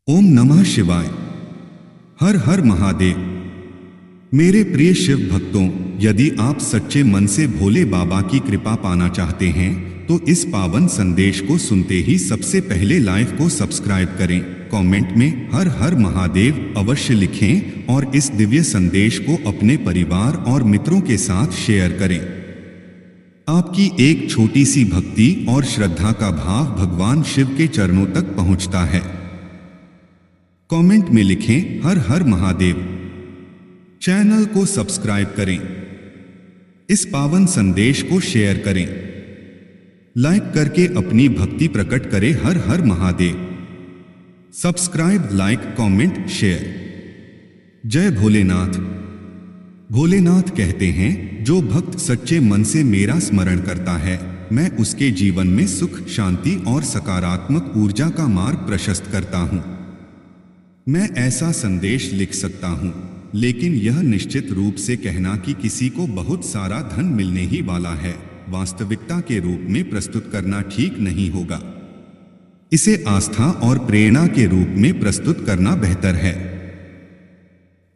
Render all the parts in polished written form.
ओम नमः शिवाय। हर हर महादेव। मेरे प्रिय शिव भक्तों, यदि आप सच्चे मन से भोले बाबा की कृपा पाना चाहते हैं तो इस पावन संदेश को सुनते ही सबसे पहले लाइव को सब्सक्राइब करें, कमेंट में हर हर महादेव अवश्य लिखें और इस दिव्य संदेश को अपने परिवार और मित्रों के साथ शेयर करें। आपकी एक छोटी सी भक्ति और श्रद्धा का भाव भगवान शिव के चरणों तक पहुंचता है। कमेंट में लिखें हर हर महादेव। चैनल को सब्सक्राइब करें, इस पावन संदेश को शेयर करें, लाइक करके अपनी भक्ति प्रकट करें। Har Har Mahadev. Subscribe, like, comment, share. जय भोलेनाथ। भोलेनाथ कहते हैं, जो भक्त सच्चे मन से मेरा स्मरण करता है, मैं उसके जीवन में सुख, शांति और सकारात्मक ऊर्जा का मार्ग प्रशस्त करता हूं। मैं ऐसा संदेश लिख सकता हूं, लेकिन यह निश्चित रूप से कहना कि किसी को बहुत सारा धन मिलने ही वाला है, वास्तविकता के रूप में प्रस्तुत करना ठीक नहीं होगा। इसे आस्था और प्रेरणा के रूप में प्रस्तुत करना बेहतर है।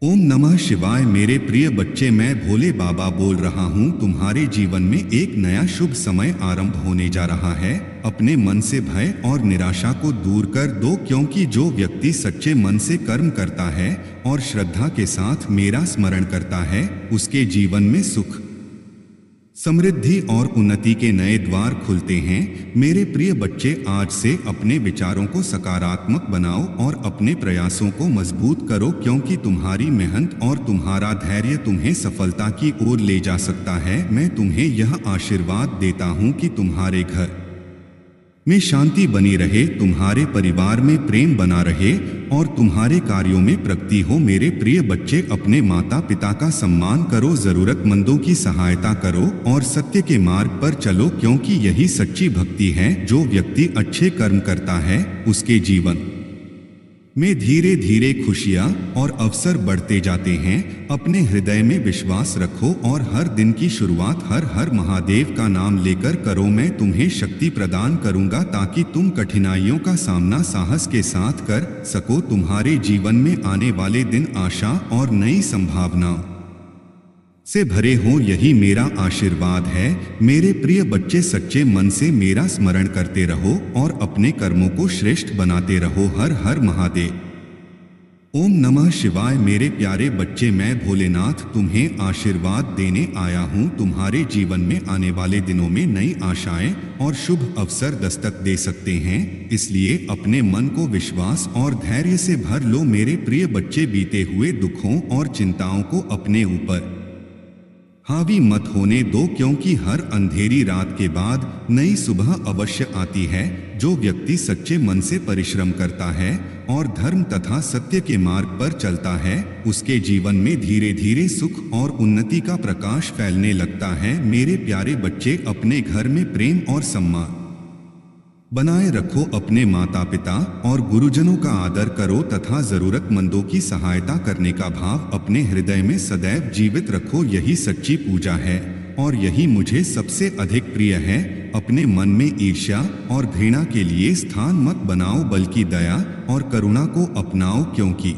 ओम नमः शिवाय। मेरे प्रिय बच्चे, मैं भोले बाबा बोल रहा हूं। तुम्हारे जीवन में एक नया शुभ समय आरंभ होने जा रहा है। अपने मन से भय और निराशा को दूर कर दो, क्योंकि जो व्यक्ति सच्चे मन से कर्म करता है और श्रद्धा के साथ मेरा स्मरण करता है, उसके जीवन में सुख, समृद्धि और उन्नति के नए द्वार खुलते हैं। मेरे प्रिय बच्चे, आज से अपने विचारों को सकारात्मक बनाओ और अपने प्रयासों को मजबूत करो, क्योंकि तुम्हारी मेहनत और तुम्हारा धैर्य तुम्हें सफलता की ओर ले जा सकता है। मैं तुम्हें यह आशीर्वाद देता हूं कि तुम्हारे घर में शांति बनी रहे, तुम्हारे परिवार में प्रेम बना रहे और तुम्हारे कार्यों में प्रगति हो। मेरे प्रिय बच्चे, अपने माता पिता का सम्मान करो, जरूरतमंदों की सहायता करो और सत्य के मार्ग पर चलो, क्योंकि यही सच्ची भक्ति है। जो व्यक्ति अच्छे कर्म करता है, उसके जीवन में धीरे धीरे खुशियां और अवसर बढ़ते जाते हैं। अपने हृदय में विश्वास रखो और हर दिन की शुरुआत हर हर महादेव का नाम लेकर करो। मैं तुम्हें शक्ति प्रदान करूंगा ताकि तुम कठिनाइयों का सामना साहस के साथ कर सको। तुम्हारे जीवन में आने वाले दिन आशा और नई संभावनाओं से भरे हो, यही मेरा आशीर्वाद है। मेरे प्रिय बच्चे, सच्चे मन से मेरा स्मरण करते रहो और अपने कर्मों को श्रेष्ठ बनाते रहो। हर हर महादेव। ओम नमः शिवाय। मेरे प्यारे बच्चे, मैं भोलेनाथ तुम्हें आशीर्वाद देने आया हूं। तुम्हारे जीवन में आने वाले दिनों में नई आशाएं और शुभ अवसर दस्तक दे सकते हैं, इसलिए अपने मन को विश्वास और धैर्य से भर लो। मेरे प्रिय बच्चे, बीते हुए दुखों और चिंताओं को अपने ऊपर हावी मत होने दो, क्योंकि हर अंधेरी रात के बाद नई सुबह अवश्य आती है। जो व्यक्ति सच्चे मन से परिश्रम करता है और धर्म तथा सत्य के मार्ग पर चलता है, उसके जीवन में धीरे धीरे सुख और उन्नति का प्रकाश फैलने लगता है। मेरे प्यारे बच्चे, अपने घर में प्रेम और सम्मान बनाए रखो। अपने माता पिता और गुरुजनों का आदर करो तथा जरूरतमंदों की सहायता करने का भाव अपने हृदय में सदैव जीवित रखो। यही सच्ची पूजा है और यही मुझे सबसे अधिक प्रिय है। अपने मन में ईर्ष्या और घृणा के लिए स्थान मत बनाओ, बल्कि दया और करुणा को अपनाओ, क्योंकि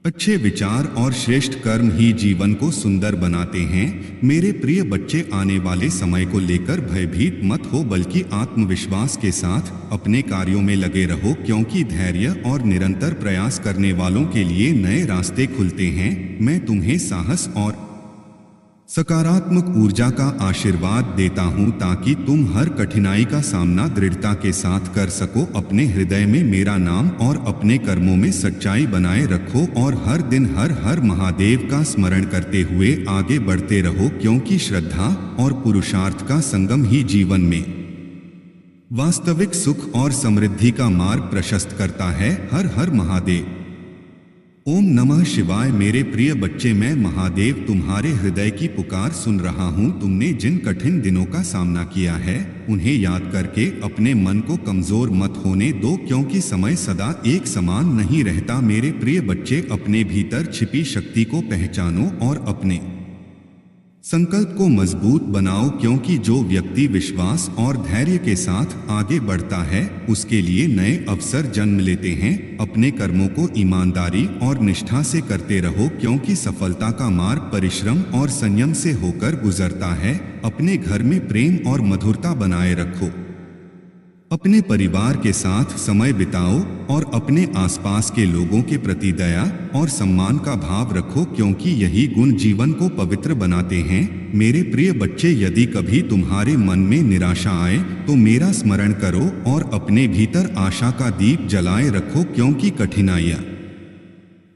अच्छे विचार और श्रेष्ठ कर्म ही जीवन को सुंदर बनाते हैं। मेरे प्रिय बच्चे, आने वाले समय को लेकर भयभीत मत हो, बल्कि आत्मविश्वास के साथ अपने कार्यों में लगे रहो, क्योंकि धैर्य और निरंतर प्रयास करने वालों के लिए नए रास्ते खुलते हैं। मैं तुम्हें साहस और सकारात्मक ऊर्जा का आशीर्वाद देता हूं, ताकि तुम हर कठिनाई का सामना दृढ़ता के साथ कर सको। अपने हृदय में मेरा नाम और अपने कर्मों में सच्चाई बनाए रखो और हर दिन हर हर महादेव का स्मरण करते हुए आगे बढ़ते रहो, क्योंकि श्रद्धा और पुरुषार्थ का संगम ही जीवन में वास्तविक सुख और समृद्धि का मार्ग प्रशस्त करता है। हर हर महादेव। ओम नमः शिवाय। मेरे प्रिय बच्चे, मैं महादेव तुम्हारे हृदय की पुकार सुन रहा हूं। तुमने जिन कठिन दिनों का सामना किया है, उन्हें याद करके अपने मन को कमजोर मत होने दो, क्योंकि समय सदा एक समान नहीं रहता। मेरे प्रिय बच्चे, अपने भीतर छिपी शक्ति को पहचानो और अपने संकल्प को मजबूत बनाओ, क्योंकि जो व्यक्ति विश्वास और धैर्य के साथ आगे बढ़ता है उसके लिए नए अवसर जन्म लेते हैं। अपने कर्मों को ईमानदारी और निष्ठा से करते रहो, क्योंकि सफलता का मार्ग परिश्रम और संयम से होकर गुजरता है। अपने घर में प्रेम और मधुरता बनाए रखो, अपने परिवार के साथ समय बिताओ और अपने आसपास के लोगों के प्रति दया और सम्मान का भाव रखो, क्योंकि यही गुण जीवन को पवित्र बनाते हैं। मेरे प्रिय बच्चे, यदि कभी तुम्हारे मन में निराशा आए तो मेरा स्मरण करो और अपने भीतर आशा का दीप जलाए रखो, क्योंकि कठिनाइयाँ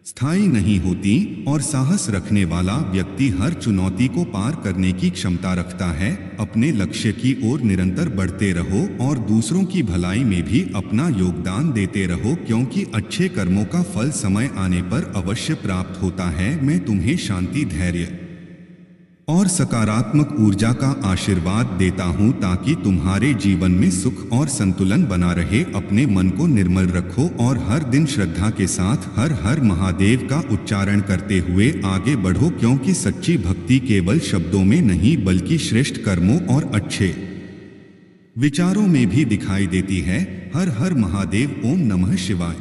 स्थायी नहीं होती और साहस रखने वाला व्यक्ति हर चुनौती को पार करने की क्षमता रखता है। अपने लक्ष्य की ओर निरंतर बढ़ते रहो और दूसरों की भलाई में भी अपना योगदान देते रहो, क्योंकि अच्छे कर्मों का फल समय आने पर अवश्य प्राप्त होता है। मैं तुम्हें शांति, धैर्य और सकारात्मक ऊर्जा का आशीर्वाद देता हूं, ताकि तुम्हारे जीवन में सुख और संतुलन बना रहे। अपने मन को निर्मल रखो और हर दिन श्रद्धा के साथ हर हर महादेव का उच्चारण करते हुए आगे बढ़ो, क्योंकि सच्ची भक्ति केवल शब्दों में नहीं बल्कि श्रेष्ठ कर्मों और अच्छे विचारों में भी दिखाई देती है। हर हर महादेव। ओम नमः शिवाय।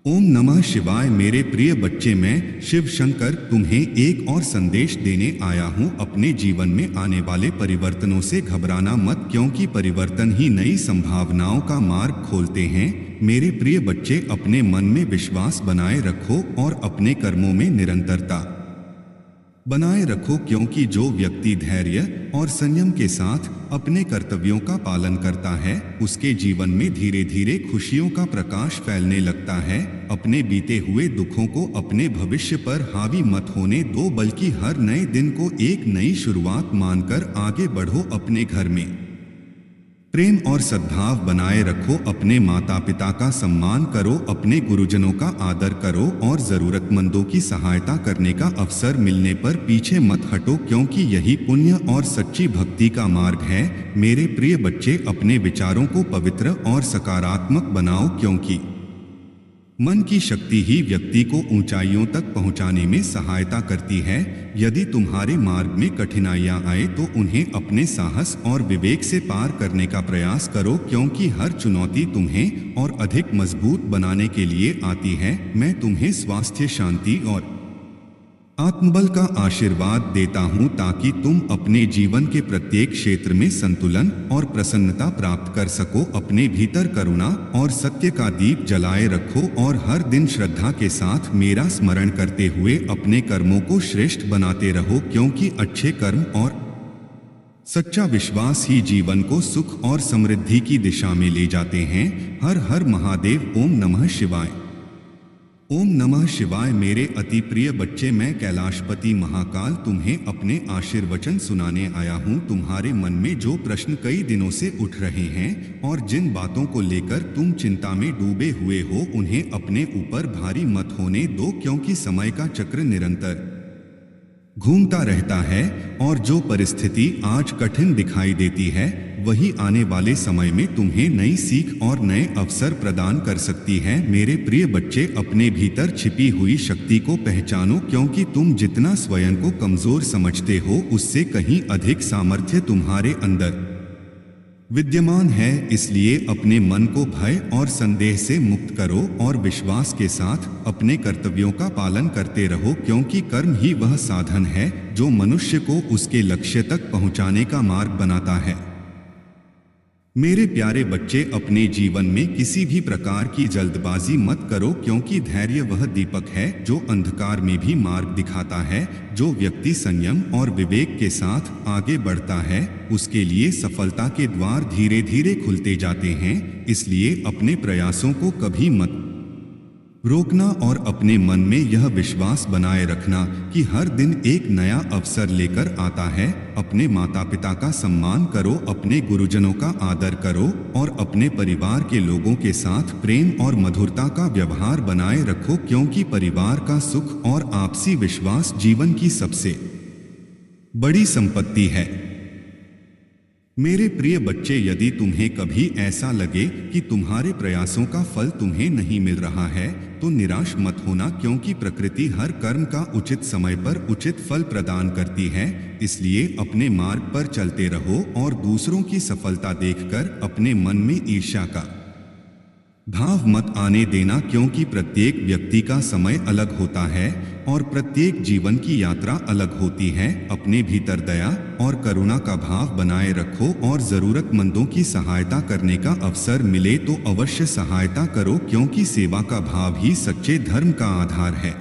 ओम नमः शिवाय। मेरे प्रिय बच्चे, मैं शिव शंकर तुम्हें एक और संदेश देने आया हूँ। अपने जीवन में आने वाले परिवर्तनों से घबराना मत, क्योंकि परिवर्तन ही नई संभावनाओं का मार्ग खोलते हैं। मेरे प्रिय बच्चे, अपने मन में विश्वास बनाए रखो और अपने कर्मों में निरंतरता बनाए रखो, क्योंकि जो व्यक्ति धैर्य और संयम के साथ अपने कर्तव्यों का पालन करता है उसके जीवन में धीरे धीरे खुशियों का प्रकाश फैलने लगता है। अपने बीते हुए दुखों को अपने भविष्य पर हावी मत होने दो, बल्कि हर नए दिन को एक नई शुरुआत मानकर आगे बढ़ो। अपने घर में प्रेम और सद्भाव बनाए रखो, अपने माता पिता का सम्मान करो, अपने गुरुजनों का आदर करो और जरूरतमंदों की सहायता करने का अवसर मिलने पर पीछे मत हटो, क्योंकि यही पुण्य और सच्ची भक्ति का मार्ग है। मेरे प्रिय बच्चे, अपने विचारों को पवित्र और सकारात्मक बनाओ, क्योंकि मन की शक्ति ही व्यक्ति को ऊंचाइयों तक पहुंचाने में सहायता करती है। यदि तुम्हारे मार्ग में कठिनाइयां आए तो उन्हें अपने साहस और विवेक से पार करने का प्रयास करो, क्योंकि हर चुनौती तुम्हें और अधिक मजबूत बनाने के लिए आती है। मैं तुम्हें स्वास्थ्य, शांति और आत्मबल का आशीर्वाद देता हूं, ताकि तुम अपने जीवन के प्रत्येक क्षेत्र में संतुलन और प्रसन्नता प्राप्त कर सको। अपने भीतर करुणा और सत्य का दीप जलाए रखो और हर दिन श्रद्धा के साथ मेरा स्मरण करते हुए अपने कर्मों को श्रेष्ठ बनाते रहो, क्योंकि अच्छे कर्म और सच्चा विश्वास ही जीवन को सुख और समृद्धि की दिशा में ले जाते हैं। हर हर महादेव। ओम नमः शिवाय। ओम नमः शिवाय। मेरे अति प्रिय बच्चे, मैं कैलाशपति महाकाल तुम्हें अपने आशीर्वचन सुनाने आया हूँ। तुम्हारे मन में जो प्रश्न कई दिनों से उठ रहे हैं और जिन बातों को लेकर तुम चिंता में डूबे हुए हो, उन्हें अपने ऊपर भारी मत होने दो, क्योंकि समय का चक्र निरंतर घूमता रहता है और जो परिस्थिति आज कठिन दिखाई देती है वही आने वाले समय में तुम्हें नई सीख और नए अवसर प्रदान कर सकती है। मेरे प्रिय बच्चे, अपने भीतर छिपी हुई शक्ति को पहचानो, क्योंकि तुम जितना स्वयं को कमजोर समझते हो उससे कहीं अधिक सामर्थ्य तुम्हारे अंदर विद्यमान है। इसलिए अपने मन को भय और संदेह से मुक्त करो और विश्वास के साथ अपने कर्तव्यों का पालन करते रहो, क्योंकि कर्म ही वह साधन है जो मनुष्य को उसके लक्ष्य तक पहुंचाने का मार्ग बनाता है। मेरे प्यारे बच्चे, अपने जीवन में किसी भी प्रकार की जल्दबाजी मत करो, क्योंकि धैर्य वह दीपक है जो अंधकार में भी मार्ग दिखाता है। जो व्यक्ति संयम और विवेक के साथ आगे बढ़ता है उसके लिए सफलता के द्वार धीरे धीरे खुलते जाते हैं। इसलिए अपने प्रयासों को कभी मत रोकना और अपने मन में यह विश्वास बनाए रखना कि हर दिन एक नया अवसर लेकर आता है। अपने माता पिता का सम्मान करो, अपने गुरुजनों का आदर करो और अपने परिवार के लोगों के साथ प्रेम और मधुरता का व्यवहार बनाए रखो, क्योंकि परिवार का सुख और आपसी विश्वास जीवन की सबसे बड़ी संपत्ति है। मेरे प्रिय बच्चे, यदि तुम्हें कभी ऐसा लगे कि तुम्हारे प्रयासों का फल तुम्हें नहीं मिल रहा है तो निराश मत होना, क्योंकि प्रकृति हर कर्म का उचित समय पर उचित फल प्रदान करती है। इसलिए अपने मार्ग पर चलते रहो और दूसरों की सफलता देखकर अपने मन में ईर्ष्या का भाव मत आने देना, क्योंकि प्रत्येक व्यक्ति का समय अलग होता है और प्रत्येक जीवन की यात्रा अलग होती है। अपने भीतर दया और करुणा का भाव बनाए रखो और जरूरतमंदों की सहायता करने का अवसर मिले तो अवश्य सहायता करो, क्योंकि सेवा का भाव ही सच्चे धर्म का आधार है।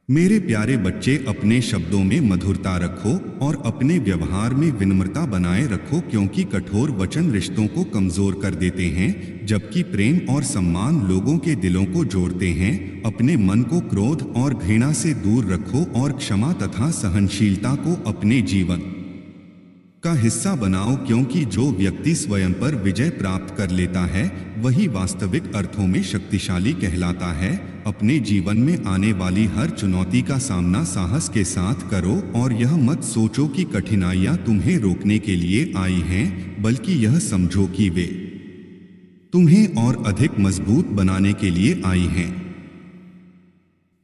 मेरे प्यारे बच्चे, अपने शब्दों में मधुरता रखो और अपने व्यवहार में विनम्रता बनाए रखो, क्योंकि कठोर वचन रिश्तों को कमजोर कर देते हैं, जबकि प्रेम और सम्मान लोगों के दिलों को जोड़ते हैं। अपने मन को क्रोध और घृणा से दूर रखो और क्षमा तथा सहनशीलता को अपने जीवन का हिस्सा बनाओ, क्योंकि जो व्यक्ति स्वयं पर विजय प्राप्त कर लेता है वही वास्तविक अर्थों में शक्तिशाली कहलाता है। अपने जीवन में आने वाली हर चुनौती का सामना साहस के साथ करो और यह मत सोचो कि कठिनाइयां तुम्हें रोकने के लिए आई हैं, बल्कि यह समझो कि वे तुम्हें और अधिक मजबूत बनाने के लिए आई हैं।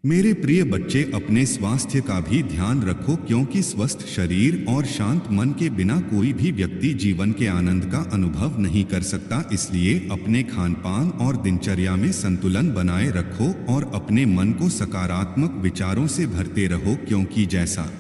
मेरे प्रिय बच्चे, अपने स्वास्थ्य का भी ध्यान रखो, क्योंकि स्वस्थ शरीर और शांत मन के बिना कोई भी व्यक्ति जीवन के आनंद का अनुभव नहीं कर सकता। इसलिए अपने खानपान और दिनचर्या में संतुलन बनाए रखो और अपने मन को सकारात्मक विचारों से भरते रहो, क्योंकि जैसा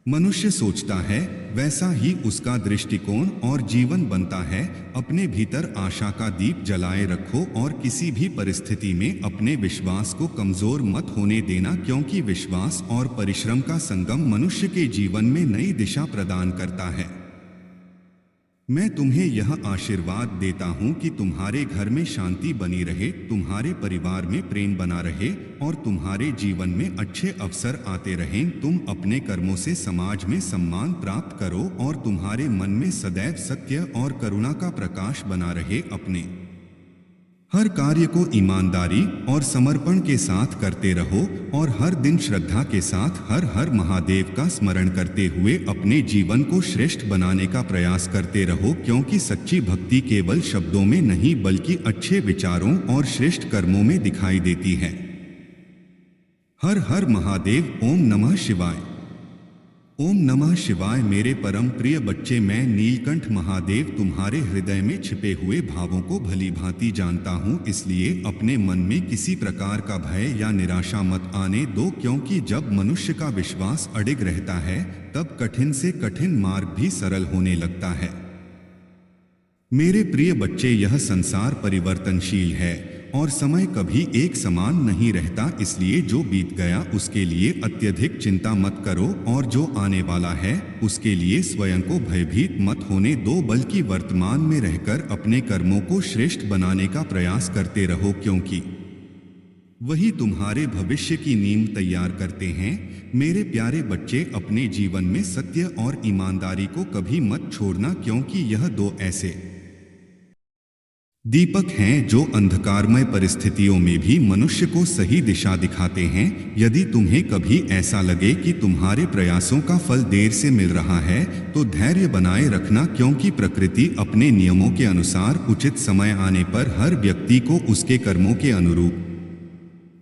मनुष्य सोचता है वैसा ही उसका दृष्टिकोण और जीवन बनता है। अपने भीतर आशा का दीप जलाए रखो और किसी भी परिस्थिति में अपने विश्वास को कमजोर मत होने देना, क्योंकि विश्वास और परिश्रम का संगम मनुष्य के जीवन में नई दिशा प्रदान करता है। मैं तुम्हें यह आशीर्वाद देता हूँ कि तुम्हारे घर में शांति बनी रहे, तुम्हारे परिवार में प्रेम बना रहे और तुम्हारे जीवन में अच्छे अवसर आते रहें। तुम अपने कर्मों से समाज में सम्मान प्राप्त करो और तुम्हारे मन में सदैव सत्य और करुणा का प्रकाश बना रहे। अपने हर कार्य को ईमानदारी और समर्पण के साथ करते रहो और हर दिन श्रद्धा के साथ हर हर महादेव का स्मरण करते हुए अपने जीवन को श्रेष्ठ बनाने का प्रयास करते रहो, क्योंकि सच्ची भक्ति केवल शब्दों में नहीं बल्कि अच्छे विचारों और श्रेष्ठ कर्मों में दिखाई देती है। हर हर महादेव। ओम नमः शिवाय। ओम नमः शिवाय। मेरे परम प्रिय बच्चे, मैं नीलकंठ महादेव तुम्हारे हृदय में छिपे हुए भावों को भली भांति जानता हूँ, इसलिए अपने मन में किसी प्रकार का भय या निराशा मत आने दो, क्योंकि जब मनुष्य का विश्वास अडिग रहता है तब कठिन से कठिन मार्ग भी सरल होने लगता है। मेरे प्रिय बच्चे, यह संसार परिवर्तनशील है और समय कभी एक समान नहीं रहता, इसलिए जो बीत गया उसके लिए अत्यधिक चिंता मत करो और जो आने वाला है उसके लिए स्वयं को भयभीत मत होने दो, बल्कि वर्तमान में रहकर अपने कर्मों को श्रेष्ठ बनाने का प्रयास करते रहो, क्योंकि वही तुम्हारे भविष्य की नींव तैयार करते हैं। मेरे प्यारे बच्चे, अपने जीवन में सत्य और ईमानदारी को कभी मत छोड़ना, क्योंकि यह दो ऐसे दीपक हैं जो अंधकारमय परिस्थितियों में भी मनुष्य को सही दिशा दिखाते हैं। यदि तुम्हें कभी ऐसा लगे कि तुम्हारे प्रयासों का फल देर से मिल रहा है तो धैर्य बनाए रखना, क्योंकि प्रकृति अपने नियमों के अनुसार उचित समय आने पर हर व्यक्ति को उसके कर्मों के अनुरूप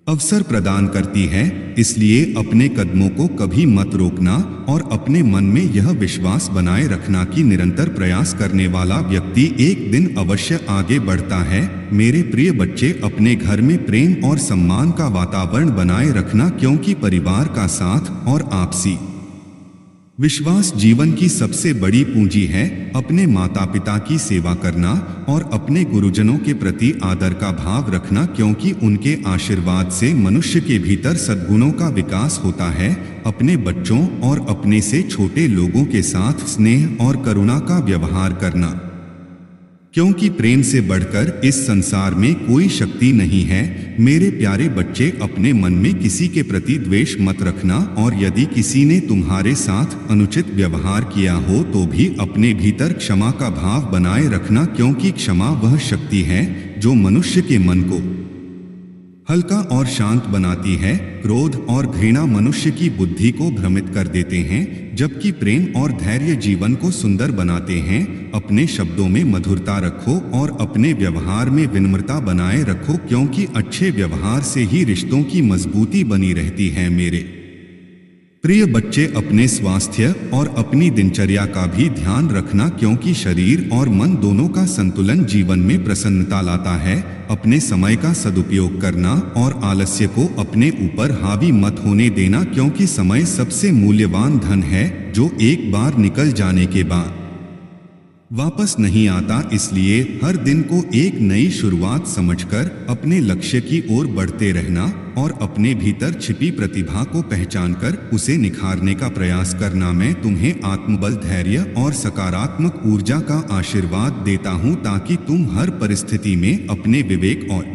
अवसर प्रदान करती है। इसलिए अपने कदमों को कभी मत रोकना और अपने मन में यह विश्वास बनाए रखना कि निरंतर प्रयास करने वाला व्यक्ति एक दिन अवश्य आगे बढ़ता है। मेरे प्रिय बच्चे, अपने घर में प्रेम और सम्मान का वातावरण बनाए रखना, क्योंकि परिवार का साथ और आपसी विश्वास जीवन की सबसे बड़ी पूंजी है। अपने माता पिता की सेवा करना और अपने गुरुजनों के प्रति आदर का भाव रखना, क्योंकि उनके आशीर्वाद से मनुष्य के भीतर सद्गुणों का विकास होता है। अपने बच्चों और अपने से छोटे लोगों के साथ स्नेह और करुणा का व्यवहार करना, क्योंकि प्रेम से बढ़कर इस संसार में कोई शक्ति नहीं है। मेरे प्यारे बच्चे, अपने मन में किसी के प्रति द्वेष मत रखना और यदि किसी ने तुम्हारे साथ अनुचित व्यवहार किया हो तो भी अपने भीतर क्षमा का भाव बनाए रखना, क्योंकि क्षमा वह शक्ति है जो मनुष्य के मन को हल्का और शांत बनाती है। क्रोध और घृणा मनुष्य की बुद्धि को भ्रमित कर देते हैं, जबकि प्रेम और धैर्य जीवन को सुंदर बनाते हैं। अपने शब्दों में मधुरता रखो और अपने व्यवहार में विनम्रता बनाए रखो, क्योंकि अच्छे व्यवहार से ही रिश्तों की मजबूती बनी रहती है। मेरे प्रिय बच्चे, अपने स्वास्थ्य और अपनी दिनचर्या का भी ध्यान रखना, क्योंकि शरीर और मन दोनों का संतुलन जीवन में प्रसन्नता लाता है। अपने समय का सदुपयोग करना और आलस्य को अपने ऊपर हावी मत होने देना, क्योंकि समय सबसे मूल्यवान धन है जो एक बार निकल जाने के बाद वापस नहीं आता। इसलिए हर दिन को एक नई शुरुआत समझकर अपने लक्ष्य की ओर बढ़ते रहना और अपने भीतर छिपी प्रतिभा को पहचानकर उसे निखारने का प्रयास करना। मैं तुम्हें आत्मबल, धैर्य और सकारात्मक ऊर्जा का आशीर्वाद देता हूं, ताकि तुम हर परिस्थिति में अपने विवेक और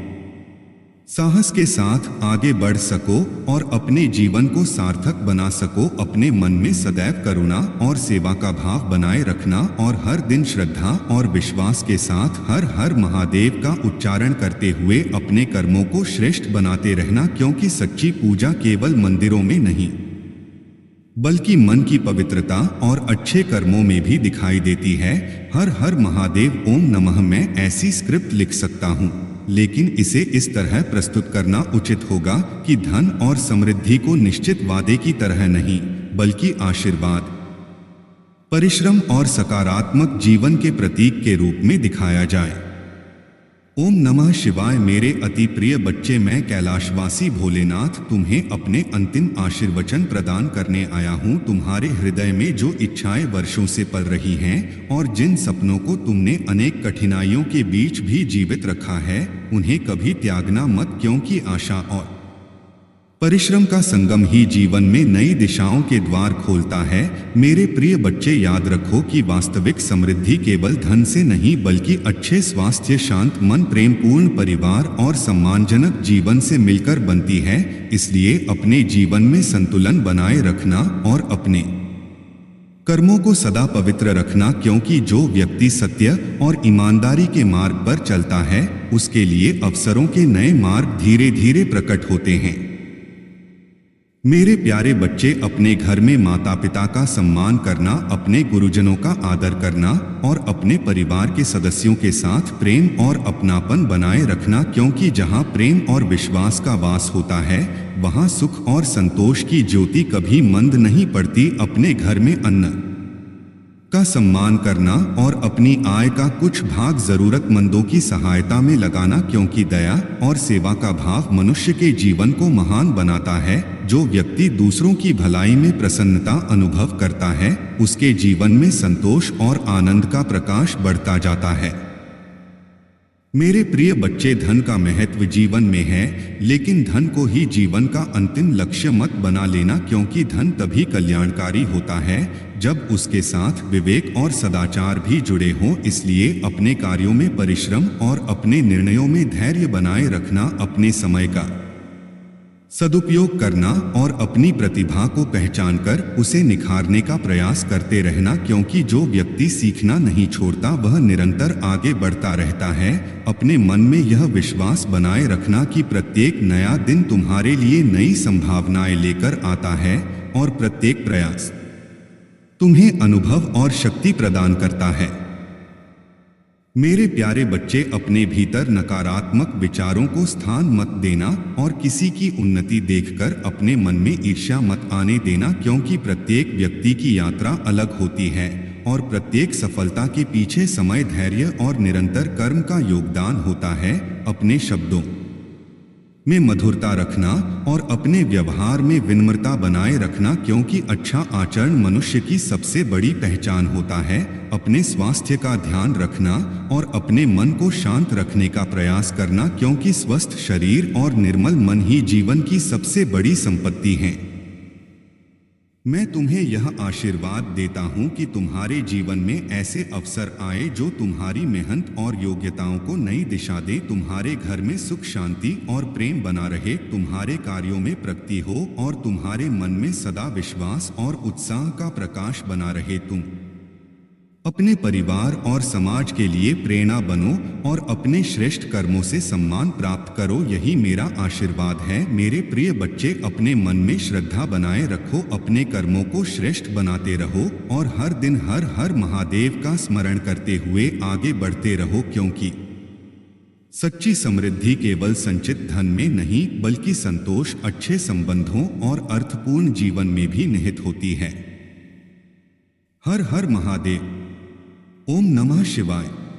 साहस के साथ आगे बढ़ सको और अपने जीवन को सार्थक बना सको। अपने मन में सदैव करुणा और सेवा का भाव बनाए रखना और हर दिन श्रद्धा और विश्वास के साथ हर हर महादेव का उच्चारण करते हुए अपने कर्मों को श्रेष्ठ बनाते रहना, क्योंकि सच्ची पूजा केवल मंदिरों में नहीं बल्कि मन की पवित्रता और अच्छे कर्मों में भी दिखाई देती है। हर हर महादेव ओम नमः। मैं ऐसी स्क्रिप्ट लिख सकता हूँ, लेकिन इसे इस तरह प्रस्तुत करना उचित होगा कि धन और समृद्धि को निश्चित वादे की तरह नहीं, बल्कि आशीर्वाद, परिश्रम और सकारात्मक जीवन के प्रतीक के रूप में दिखाया जाए। ओम नमः शिवाय। मेरे अति प्रिय बच्चे, मैं कैलाशवासी भोलेनाथ तुम्हें अपने अंतिम आशीर्वचन प्रदान करने आया हूँ। तुम्हारे हृदय में जो इच्छाएं वर्षों से पल रही हैं और जिन सपनों को तुमने अनेक कठिनाइयों के बीच भी जीवित रखा है, उन्हें कभी त्यागना मत, क्योंकि आशा और परिश्रम का संगम ही जीवन में नई दिशाओं के द्वार खोलता है। मेरे प्रिय बच्चे, याद रखो कि वास्तविक समृद्धि केवल धन से नहीं, बल्कि अच्छे स्वास्थ्य, शांत मन, प्रेमपूर्ण परिवार और सम्मानजनक जीवन से मिलकर बनती है। इसलिए अपने जीवन में संतुलन बनाए रखना और अपने कर्मों को सदा पवित्र रखना, क्योंकि जो व्यक्ति सत्य और ईमानदारी के मार्ग पर चलता है, उसके लिए अवसरों के नए मार्ग धीरे धीरे प्रकट होते हैं। मेरे प्यारे बच्चे, अपने घर में माता पिता का सम्मान करना, अपने गुरुजनों का आदर करना और अपने परिवार के सदस्यों के साथ प्रेम और अपनापन बनाए रखना, क्योंकि जहाँ प्रेम और विश्वास का वास होता है, वहाँ सुख और संतोष की ज्योति कभी मंद नहीं पड़ती। अपने घर में अन्न का सम्मान करना और अपनी आय का कुछ भाग जरूरतमंदों की सहायता में लगाना, क्योंकि दया और सेवा का भाव मनुष्य के जीवन को महान बनाता है। जो व्यक्ति दूसरों की भलाई में प्रसन्नता अनुभव करता है, उसके जीवन में संतोष और आनंद का प्रकाश बढ़ता जाता है। मेरे प्रिय बच्चे, धन का महत्व जीवन में है, लेकिन धन को ही जीवन का अंतिम लक्ष्य मत बना लेना, क्योंकि धन तभी कल्याणकारी होता है जब उसके साथ विवेक और सदाचार भी जुड़े हों। इसलिए अपने कार्यों में परिश्रम और अपने निर्णयों में धैर्य बनाए रखना, अपने समय का सदुपयोग करना और अपनी प्रतिभा को पहचानकर उसे निखारने का प्रयास करते रहना, क्योंकि जो व्यक्ति सीखना नहीं छोड़ता, वह निरंतर आगे बढ़ता रहता है। अपने मन में यह विश्वास बनाए रखना कि प्रत्येक नया दिन तुम्हारे लिए नई संभावनाएं लेकर आता है और प्रत्येक प्रयास तुम्हें अनुभव और शक्ति प्रदान करता है। मेरे प्यारे बच्चे, अपने भीतर नकारात्मक विचारों को स्थान मत देना और किसी की उन्नति देखकर अपने मन में ईर्ष्या मत आने देना, क्योंकि प्रत्येक व्यक्ति की यात्रा अलग होती है और प्रत्येक सफलता के पीछे समय, धैर्य और निरंतर कर्म का योगदान होता है। अपने शब्दों में मधुरता रखना और अपने व्यवहार में विनम्रता बनाए रखना, क्योंकि अच्छा आचरण मनुष्य की सबसे बड़ी पहचान होता है। अपने स्वास्थ्य का ध्यान रखना और अपने मन को शांत रखने का प्रयास करना, क्योंकि स्वस्थ शरीर और निर्मल मन ही जीवन की सबसे बड़ी संपत्ति है। मैं तुम्हें यह आशीर्वाद देता हूं कि तुम्हारे जीवन में ऐसे अवसर आए जो तुम्हारी मेहनत और योग्यताओं को नई दिशा दे। तुम्हारे घर में सुख, शांति और प्रेम बना रहे, तुम्हारे कार्यों में प्रगति हो और तुम्हारे मन में सदा विश्वास और उत्साह का प्रकाश बना रहे। तुम अपने परिवार और समाज के लिए प्रेरणा बनो और अपने श्रेष्ठ कर्मों से सम्मान प्राप्त करो। यही मेरा आशीर्वाद है। मेरे प्रिय बच्चे, अपने मन में श्रद्धा बनाए रखो, अपने कर्मों को श्रेष्ठ बनाते रहो और हर दिन हर हर महादेव का स्मरण करते हुए आगे बढ़ते रहो, क्योंकि सच्ची समृद्धि केवल संचित धन में नहीं बल्कि संतोष, अच्छे संबंधों और अर्थपूर्ण जीवन में भी निहित होती है। हर हर महादेव। ओम नमः शिवाय।